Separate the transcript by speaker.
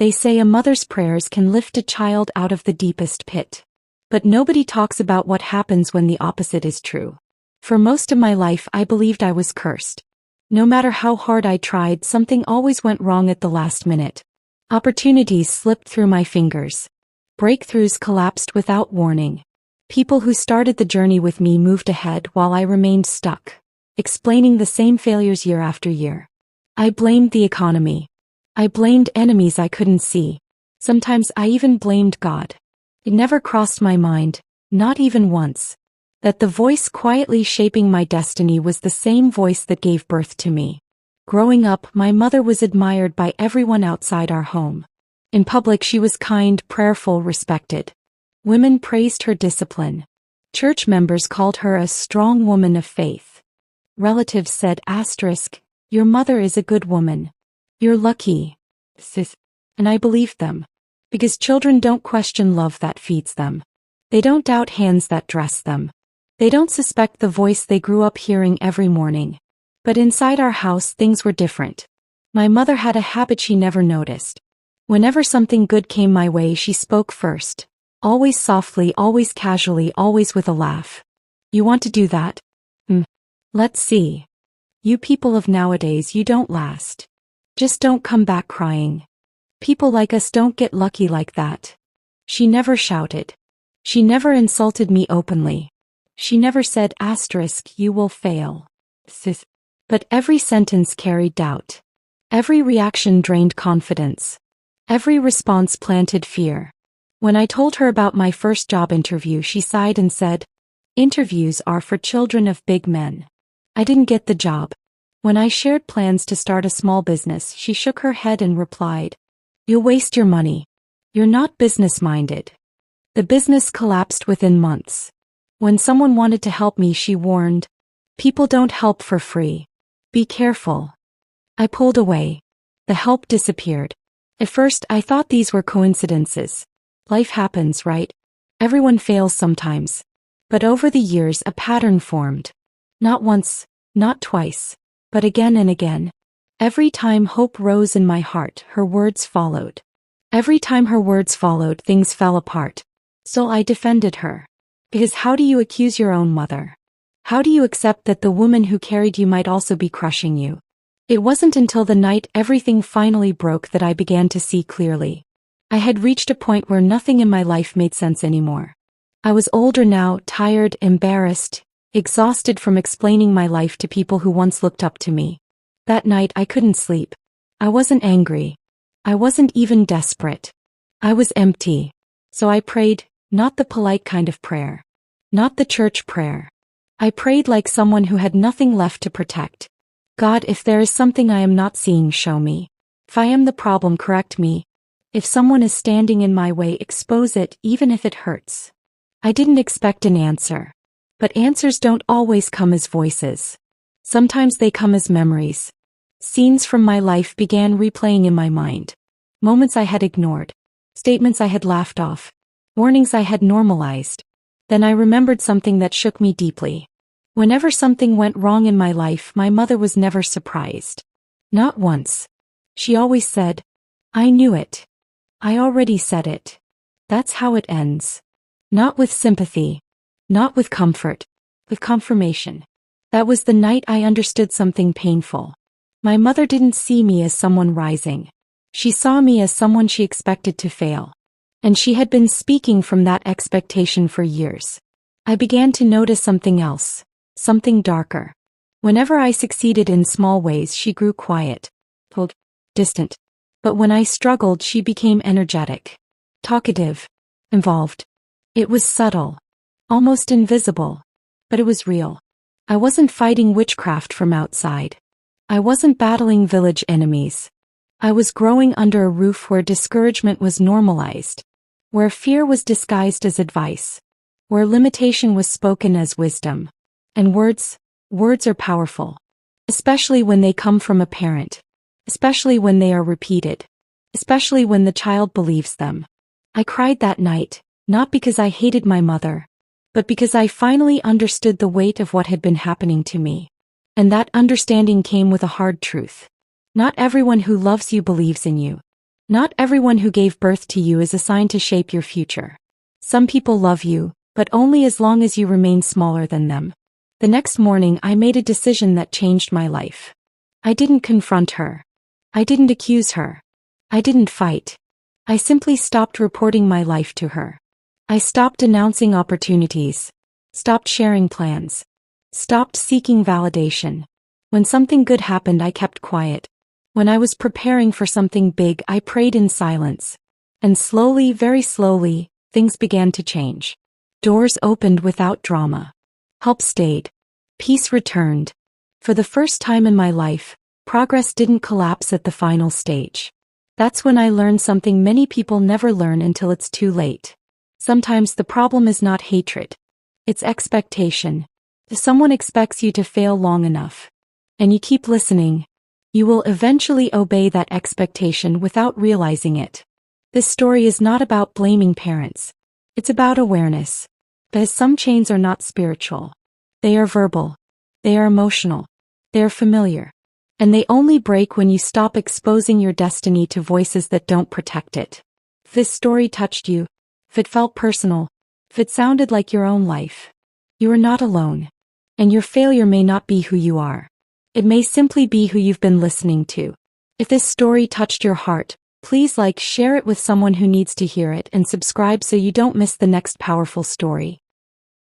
Speaker 1: They say a mother's prayers can lift a child out of the deepest pit. But nobody talks about what happens when the opposite is true. For most of my life I believed I was cursed. No matter how hard I tried, something always went wrong at the last minute. Opportunities slipped through my fingers. Breakthroughs collapsed without warning. People who started the journey with me moved ahead while I remained stuck, explaining the same failures year after year. I blamed the economy. I blamed enemies I couldn't see. Sometimes I even blamed God. It never crossed my mind, not even once, that the voice quietly shaping my destiny was the same voice that gave birth to me. Growing up, my mother was admired by everyone outside our home. In public, she was kind, prayerful, respected. Women praised her discipline. Church members called her a strong woman of faith. Relatives said, "Your mother is a good woman. You're lucky, sis." And I believed them. Because children don't question love that feeds them. They don't doubt hands that dress them. They don't suspect the voice they grew up hearing every morning. But inside our house, things were different. My mother had a habit she never noticed. Whenever something good came my way, she spoke first. Always softly, always casually, always with a laugh. "You want to do that? Let's see. You people of nowadays, you don't last. Just don't come back crying. People like us don't get lucky like that." She never shouted. She never insulted me openly. She never said, "You will fail, sis." But every sentence carried doubt. Every reaction drained confidence. Every response planted fear. When I told her about my first job interview, she sighed and said, "Interviews are for children of big men." I didn't get the job. When I shared plans to start a small business, she shook her head and replied, "You'll waste your money. You're not business-minded." The business collapsed within months. When someone wanted to help me, she warned, "People don't help for free. Be careful." I pulled away. The help disappeared. At first, I thought these were coincidences. Life happens, right? Everyone fails sometimes. But over the years, a pattern formed. Not once, not twice, but again and again. Every time hope rose in my heart, her words followed. Every time her words followed, things fell apart. So I defended her. Because how do you accuse your own mother? How do you accept that the woman who carried you might also be crushing you? It wasn't until the night everything finally broke that I began to see clearly. I had reached a point where nothing in my life made sense anymore. I was older now, tired, embarrassed, exhausted from explaining my life to people who once looked up to me. That night I couldn't sleep. I wasn't angry. I wasn't even desperate. I was empty. So I prayed, not the polite kind of prayer. Not the church prayer. I prayed like someone who had nothing left to protect. "God, if there is something I am not seeing, show me. If I am the problem, correct me. If someone is standing in my way, expose it, even if it hurts." I didn't expect an answer. But answers don't always come as voices. Sometimes they come as memories. Scenes from my life began replaying in my mind. Moments I had ignored. Statements I had laughed off. Warnings I had normalized. Then I remembered something that shook me deeply. Whenever something went wrong in my life, my mother was never surprised. Not once. She always said, "I knew it. I already said it." That's how it ends. Not with sympathy. Not with comfort. With confirmation. That was the night I understood something painful. My mother didn't see me as someone rising. She saw me as someone she expected to fail. And she had been speaking from that expectation for years. I began to notice something else. Something darker. Whenever I succeeded in small ways, she grew quiet, cold, distant. But when I struggled, she became energetic, talkative, involved. It was subtle, almost invisible, but it was real. I wasn't fighting witchcraft from outside. I wasn't battling village enemies. I was growing under a roof where discouragement was normalized, where fear was disguised as advice, where limitation was spoken as wisdom. And words are powerful. Especially when they come from a parent. Especially when they are repeated. Especially when the child believes them. I cried that night, not because I hated my mother, but because I finally understood the weight of what had been happening to me. And that understanding came with a hard truth. Not everyone who loves you believes in you. Not everyone who gave birth to you is assigned to shape your future. Some people love you, but only as long as you remain smaller than them. The next morning I made a decision that changed my life. I didn't confront her. I didn't accuse her. I didn't fight. I simply stopped reporting my life to her. I stopped announcing opportunities. Stopped sharing plans. Stopped seeking validation. When something good happened, I kept quiet. When I was preparing for something big, I prayed in silence. And slowly, very slowly, things began to change. Doors opened without drama. Help stayed. Peace returned. For the first time in my life, progress didn't collapse at the final stage. That's when I learned something many people never learn until it's too late. Sometimes the problem is not hatred. It's expectation. If someone expects you to fail long enough, and you keep listening, you will eventually obey that expectation without realizing it. This story is not about blaming parents. It's about awareness. Because some chains are not spiritual. They are verbal. They are emotional. They are familiar. And they only break when you stop exposing your destiny to voices that don't protect it. If this story touched you, if it felt personal, if it sounded like your own life, you are not alone. And your failure may not be who you are. It may simply be who you've been listening to. If this story touched your heart, please share it with someone who needs to hear it, and subscribe so you don't miss the next powerful story.